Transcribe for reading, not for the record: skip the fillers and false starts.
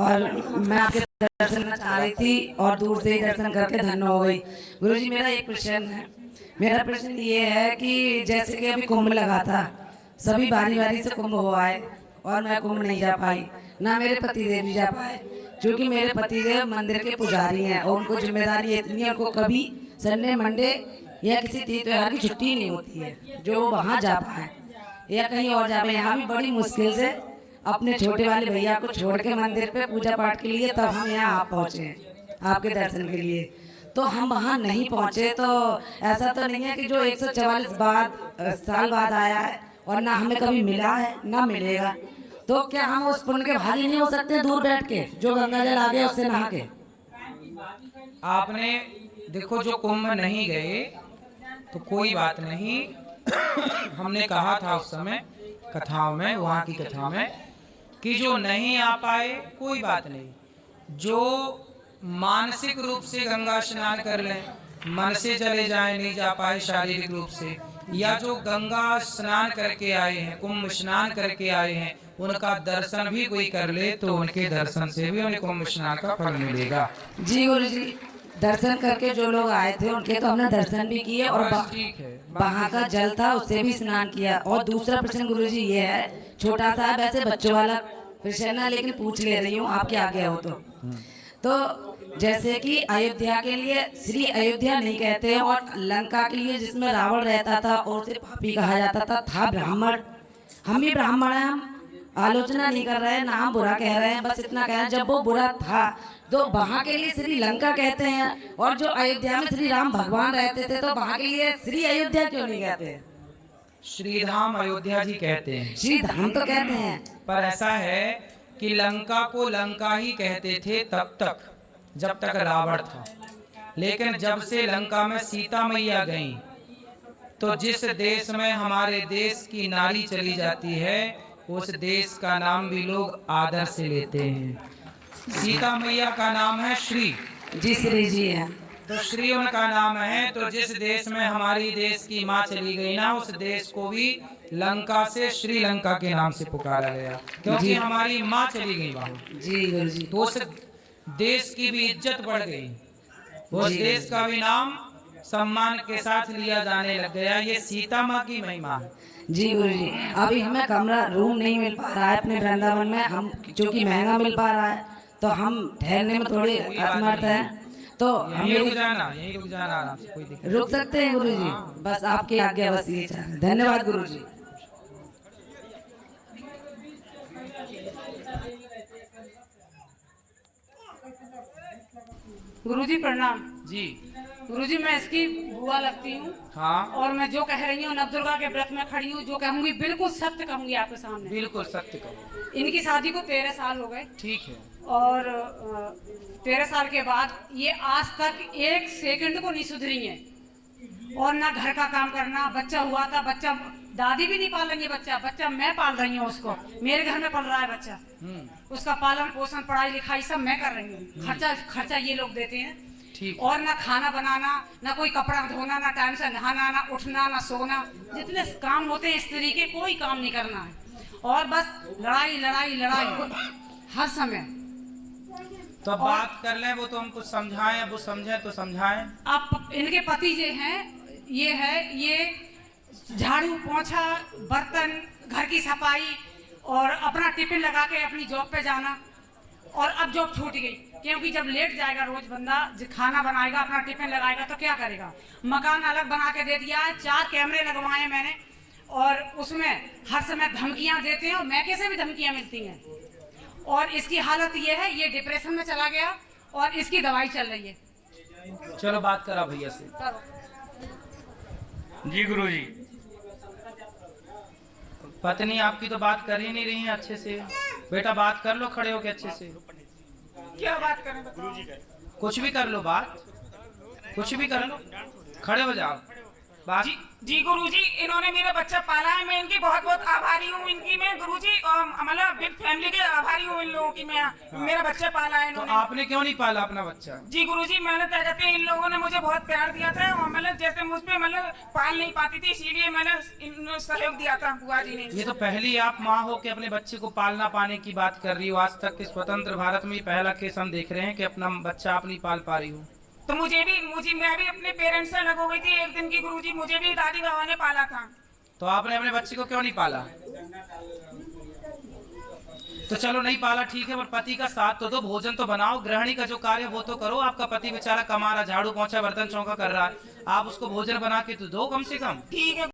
और मैं आपके दर्शन करना चाह रही थी और दूर से ही दर्शन करके धन्य हो गई। गुरुजी मेरा एक प्रश्न है। मेरा प्रश्न ये है कि जैसे कि अभी कुंभ लगा था, सभी बारी बारी से कुंभ हो आए और मैं कुंभ नहीं जा पाई, ना मेरे पतिदेव भी जा पाए, क्योंकि मेरे पतिदेव मंदिर के पुजारी हैं और उनको जिम्मेदारी इतनी है, उनको कभी संडे मंडे या किसी तीज त्योहार की छुट्टी नहीं होती है जो वहाँ जा पाए या कहीं और जा पाए। यहाँ भी बड़ी मुश्किल से अपने छोटे वाले भैया को छोड़ के मंदिर पे पूजा पाठ के लिए तब हम यहाँ आप पहुँचे आपके दर्शन के लिए। तो हम वहाँ नहीं पहुँचे तो ऐसा तो नहीं है कि जो 144 साल बाद आया है और ना हमें कभी मिला है ना मिलेगा, तो क्या हम उस पुण्य के भागी नहीं हो सकते दूर बैठ के जो गंगा जल आ गया उससे नहा के? आपने देखो जो कुंभ नहीं गए तो कोई बात नहीं। हमने कहा था उस समय कथाओं में, वहाँ की कथा में, कि जो नहीं आ पाए कोई बात नहीं, जो मानसिक रूप से गंगा स्नान कर लें, मन से चले जाएं, नहीं जा पाए शारीरिक रूप से, या जो गंगा स्नान करके आए हैं, कुंभ स्नान करके आए हैं, उनका दर्शन भी कोई कर ले तो उनके दर्शन से भी उन्हें कुंभ स्नान का फल मिलेगा। जी गुरु जी, दर्शन करके जो लोग आए थे उनके तो हमने दर्शन भी किए और ठीक है, वहाँ का जल था उससे भी स्नान किया। और दूसरा प्रश्न गुरु जी ये है, छोटा सा वैसे बच्चों वाला प्रश्न है लेकिन पूछ ले रही हूँ आपके आगे हो तो जैसे कि अयोध्या के लिए श्री अयोध्या नहीं कहते और लंका के लिए जिसमें रावण रहता था और उसे पापी कहा जाता था ब्राह्मण। हम भी ब्राह्मण हैं, हम आलोचना नहीं कर रहे हैं ना हम बुरा कह रहे हैं, बस इतना कह रहे हैं जब वो बुरा था तो वहाँ के लिए श्री लंका कहते हैं और जो अयोध्या में श्री राम भगवान रहते थे तो वहाँ के लिए श्री अयोध्या क्यों नहीं कहते? श्री धाम अयोध्या जी कहते हैं, श्री धाम तो कहते हैं, पर ऐसा है कि लंका को लंका ही कहते थे तब तक जब तक रावण था, लेकिन जब से लंका में सीता मैया गई तो जिस देश में हमारे देश की नारी चली जाती है उस देश का नाम भी लोग आदर से लेते हैं। सीता मैया का नाम है श्री जी, श्री जी है तो श्री उनका नाम है। तो जिस देश में हमारी देश की माँ चली गई ना, उस देश को भी लंका से श्रीलंका के नाम से पुकारा गया क्योंकि हमारी माँ चली गई वहाँ। जी गुरु जी, तो उस देश की भी इज्जत बढ़ गई, उस देश का भी नाम सम्मान के साथ लिया जाने लग गया। ये सीता माँ की महिमा है। जी गुरु जी, अभी हमें कमरा रूम नहीं मिल पा रहा है अपने वृंदावन में, हम जो कि महंगा मिल पा रहा है तो हम ठहरने में थोड़े असमर्थ हैं, तो यहीं रुक जाना आराम से, कोई दिक्कत रुक सकते हैं गुरु जी, बस आपकी आज्ञा बस ये चाह। धन्यवाद गुरु जी। गुरुजी प्रणाम। जी गुरुजी मैं इसकी बुआ लगती हूँ। हाँ, और मैं जो कह रही हूँ नवदुर्गा के व्रत में खड़ी हूँ, जो कहूँगी बिल्कुल सत्य कहूँगी आपके सामने। बिल्कुल सत्य कहो। इनकी शादी को 13 साल हो गए। ठीक है। और 13 साल के बाद ये आज तक एक सेकंड को नहीं सुधरी है और ना घर का काम करना। बच्चा हुआ था, बच्चा दादी भी नहीं पाल रही है, बच्चा मैं पाल रही हूँ उसको, मेरे घर में पल रहा है बच्चा, उसका पालन पोषण पढ़ाई लिखाई सब मैं कर रही हूँ। खर्चा ये लोग देते हैं। और ना खाना बनाना, ना कोई कपड़ा धोना, ना टाइम से नहाना, ना उठना, ना सोना, जितने काम होते हैं स्त्री के कोई काम नहीं करना है और बस लड़ाई लड़ाई लड़ाई हर समय। तो बात कर लें, वो तो हमको समझाएं, वो समझे तो समझाएं। अब इनके पति जो हैं ये झाड़ू पोंछा बर्तन घर की सफाई और अपना टिफिन लगा के अपनी जॉब पे जाना। और अब जॉब छूट गई क्योंकि जब लेट जाएगा रोज बंदा, खाना बनाएगा अपना टिफिन लगाएगा तो क्या करेगा। मकान अलग बना के दे दिया है, 4 कैमरे लगवाए हैं मैंने और उसमें हर समय धमकियां देते हैं और मैके से भी धमकियां मिलती हैं। और इसकी हालत ये है, ये डिप्रेशन में चला गया और इसकी दवाई चल रही है। चलो बात करा भैया से। जी गुरुजी। पत्नी आपकी तो बात कर ही नहीं रही है अच्छे से। बेटा बात कर लो खड़े होके अच्छे से। क्या बात करें गुरुजी? कुछ भी कर लो, बात कुछ भी कर लो, खड़े हो जाओ। बात जी जी गुरुजी, इन्होंने मेरा बच्चा पाला है, मैं इनकी बहुत बहुत आभारी हूँ। इनकी मैं गुरुजी मतलब बिग फैमिली के आभारी हूँ इन लोगों की। मैं मेरा बच्चा पाला है तो इन्होंने। आपने क्यों नहीं पाला अपना बच्चा? जी गुरुजी, मैंने क्या कहते हैं, इन लोगों ने मुझे बहुत प्यार दिया था और मतलब जैसे मुझ पे मतलब पाल नहीं पाती थी, इसीलिए मैंने इन सहयोग दिया था बुआ जी ने। ये तो पहली आप माँ हो कि अपने बच्चे को पालना पाने की बात कर रही हो। आज तक के स्वतंत्र भारत में ये पहला केस हम देख रहे हैं कि अपना बच्चा आप नहीं पाल पा रही हो। तो मैं भी अपने पेरेंट्स से अलग हो गई थी एक दिन की गुरुजी। मुझे भी दादी बाबा ने पाला था। तो आपने अपने बच्चे को क्यों नहीं पाला? तो चलो नहीं पाला ठीक है, पर पति का साथ तो दो, भोजन तो बनाओ, गृहिणी का जो कार्य वो तो करो। आपका पति बेचारा कमा रहा, झाड़ू पोंछा बर्तन चौका कर रहा है, आप उसको भोजन बना के तो दो कम से कम। ठीक है।